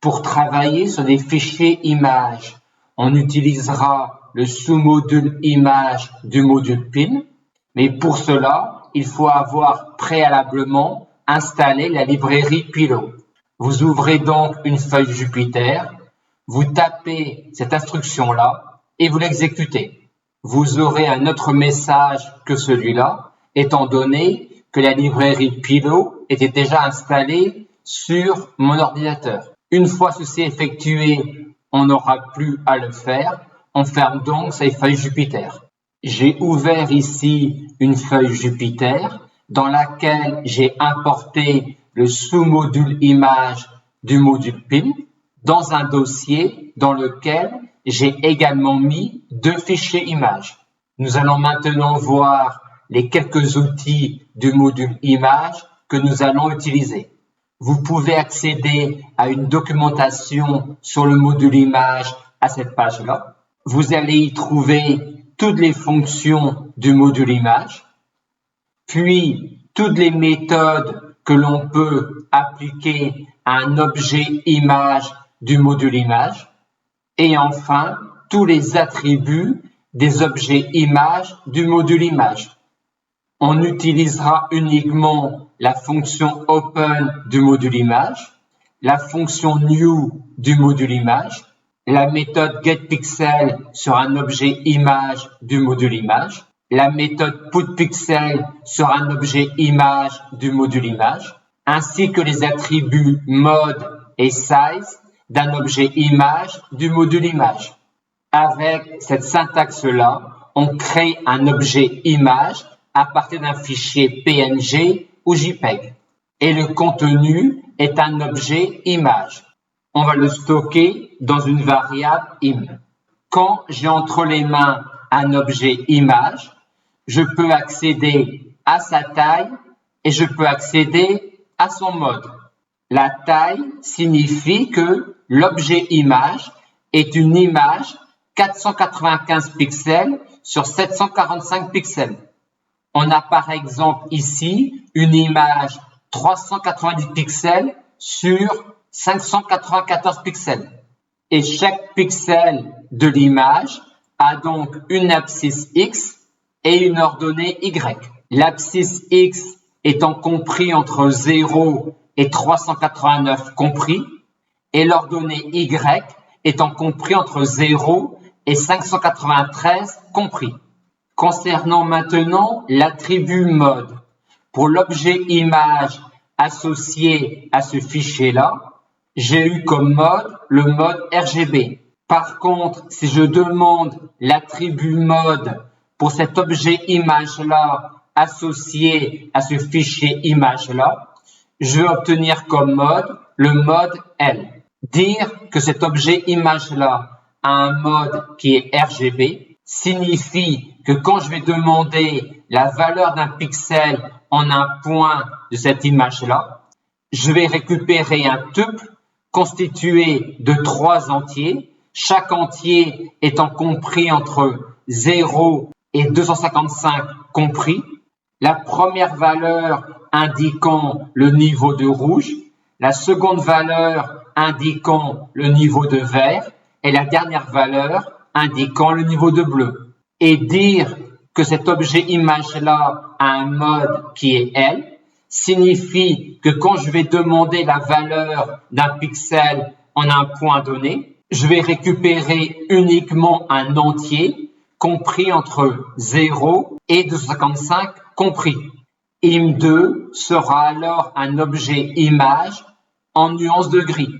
Pour travailler sur des fichiers images, on utilisera le sous-module image du module PIN, mais pour cela, il faut avoir préalablement installé la librairie Pillow. Vous ouvrez donc une feuille Jupyter, vous tapez cette instruction-là et vous l'exécutez. Vous aurez un autre message que celui-là, étant donné que la librairie Pillow était déjà installée sur mon ordinateur. Une fois ceci effectué, on n'aura plus à le faire. On ferme donc ces feuilles Jupyter. J'ai ouvert ici une feuille Jupyter dans laquelle j'ai importé le sous-module image du module PIN dans un dossier dans lequel j'ai également mis 2 fichiers images. Nous allons maintenant voir les quelques outils du module image que nous allons utiliser. Vous pouvez accéder à une documentation sur le module image à cette page-là. Vous allez y trouver toutes les fonctions du module image, puis toutes les méthodes que l'on peut appliquer à un objet image du module image, et enfin tous les attributs des objets images du module image. On utilisera uniquement la fonction open du module image, la fonction new du module image, la méthode getPixel sur un objet image du module image, la méthode putPixel sur un objet image du module image, ainsi que les attributs mode et size d'un objet image du module image. Avec cette syntaxe-là, on crée un objet image à partir d'un fichier PNG ou JPEG. Et le contenu est un objet image. On va le stocker dans une variable im. Quand j'ai entre les mains un objet image, je peux accéder à sa taille et je peux accéder à son mode. La taille signifie que l'objet image est une image 495 pixels sur 745 pixels. On a par exemple ici une image 390 pixels sur 594 pixels. Et chaque pixel de l'image a donc une abscisse X et une ordonnée Y. L'abscisse X étant compris entre 0 et 389 compris, et l'ordonnée Y étant compris entre 0 et 593 compris. Concernant maintenant l'attribut mode, pour l'objet image associé à ce fichier-là, j'ai eu comme mode le mode RGB. Par contre, si je demande l'attribut mode pour cet objet image-là associé à ce fichier image-là, je vais obtenir comme mode le mode L. Dire que cet objet image-là a un mode qui est RGB signifie que quand je vais demander la valeur d'un pixel en un point de cette image-là, je vais récupérer un tuple constitué de 3 entiers, chaque entier étant compris entre 0 et 255 compris, la première valeur indiquant le niveau de rouge, la seconde valeur indiquant le niveau de vert et la dernière valeur indiquant le niveau de bleu. Et dire que cet objet image-là a un mode qui est L signifie que quand je vais demander la valeur d'un pixel en un point donné, je vais récupérer uniquement un entier compris entre 0 et 255 compris. Im2 sera alors un objet image en nuance de gris.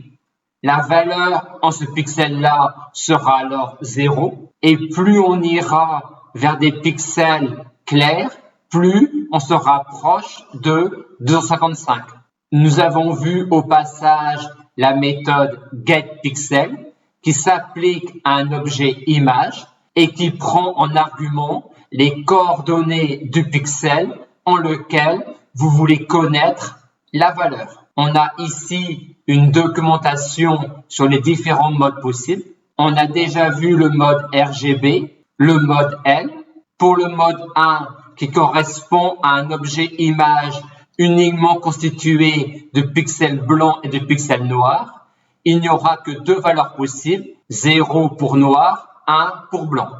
La valeur en ce pixel-là sera alors 0 et plus on ira vers des pixels clairs, plus on se rapproche de 255. Nous avons vu au passage la méthode getPixel qui s'applique à un objet image et qui prend en argument les coordonnées du pixel en lequel vous voulez connaître la valeur. On a ici une documentation sur les différents modes possibles. On a déjà vu le mode RGB, le mode L. Pour le mode 1, qui correspond à un objet image uniquement constitué de pixels blancs et de pixels noirs, il n'y aura que deux valeurs possibles, 0 pour noir, 1 pour blanc.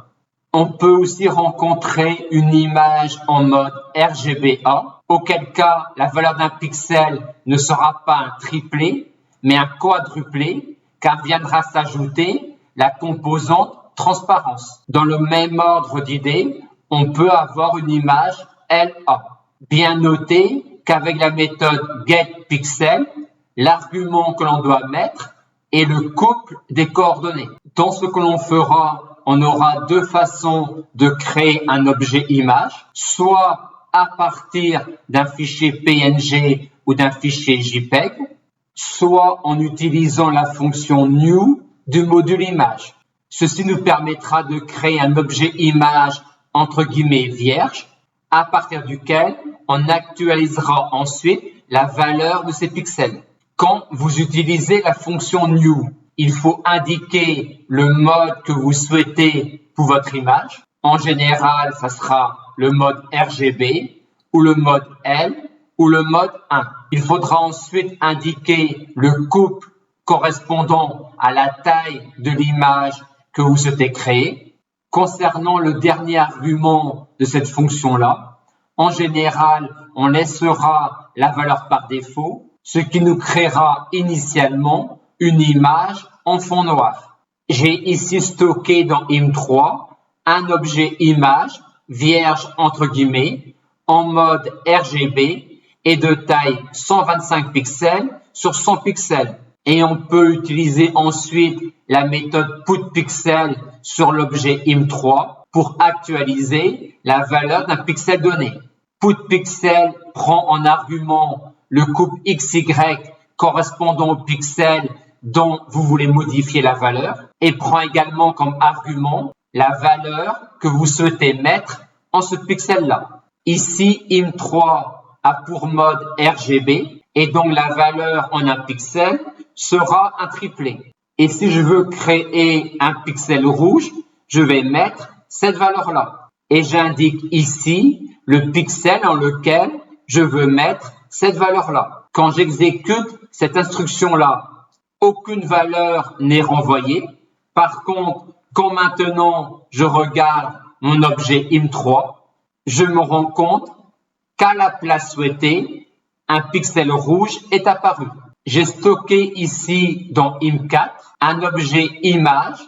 On peut aussi rencontrer une image en mode RGBA, auquel cas la valeur d'un pixel ne sera pas un triplé, mais un quadruplé, car viendra s'ajouter la composante transparence. Dans le même ordre d'idées, on peut avoir une image LA. Bien noter qu'avec la méthode getPixel, l'argument que l'on doit mettre est le couple des coordonnées. Dans ce que l'on fera, on aura deux façons de créer un objet image, soit à partir d'un fichier PNG ou d'un fichier JPEG, soit en utilisant la fonction new du module image. Ceci nous permettra de créer un objet image entre guillemets vierge, à partir duquel on actualisera ensuite la valeur de ces pixels. Quand vous utilisez la fonction new, il faut indiquer le mode que vous souhaitez pour votre image. En général, ça sera le mode RGB ou le mode L ou le mode 1. Il faudra ensuite indiquer le couple correspondant à la taille de l'image que vous souhaitez créer. Concernant le dernier argument de cette fonction-là, en général, on laissera la valeur par défaut, ce qui nous créera initialement une image en fond noir. J'ai ici stocké dans im3 un objet image vierge entre guillemets en mode RGB et de taille 125 pixels sur 100 pixels. Et on peut utiliser ensuite la méthode putPixel sur l'objet im3 pour actualiser la valeur d'un pixel donné. PutPixel prend en argument le couple XY correspondant au pixel dont vous voulez modifier la valeur et prend également comme argument la valeur que vous souhaitez mettre en ce pixel-là. Ici, im3 a pour mode RGB et donc la valeur en un pixel sera un triplet. Et si je veux créer un pixel rouge, je vais mettre cette valeur-là. Et j'indique ici le pixel dans lequel je veux mettre cette valeur-là. Quand j'exécute cette instruction-là, aucune valeur n'est renvoyée. Par contre, quand maintenant je regarde mon objet im3, je me rends compte qu'à la place souhaitée, un pixel rouge est apparu. J'ai stocké ici dans im4 un objet image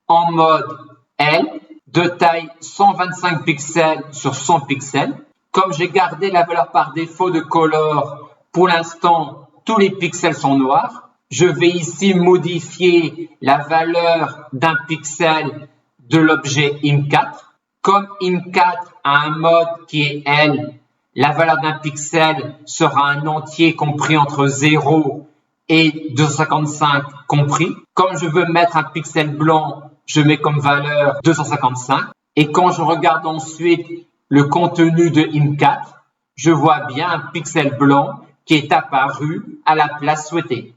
en mode L de taille 125 pixels sur 100 pixels. Comme j'ai gardé la valeur par défaut de color, pour l'instant, tous les pixels sont noirs. Je vais ici modifier la valeur d'un pixel de l'objet im4. Comme im4 a un mode qui est L, la valeur d'un pixel sera un entier compris entre 0 et 255 compris. Comme je veux mettre un pixel blanc, je mets comme valeur 255. Et quand je regarde ensuite le contenu de im4, je vois bien un pixel blanc qui est apparu à la place souhaitée.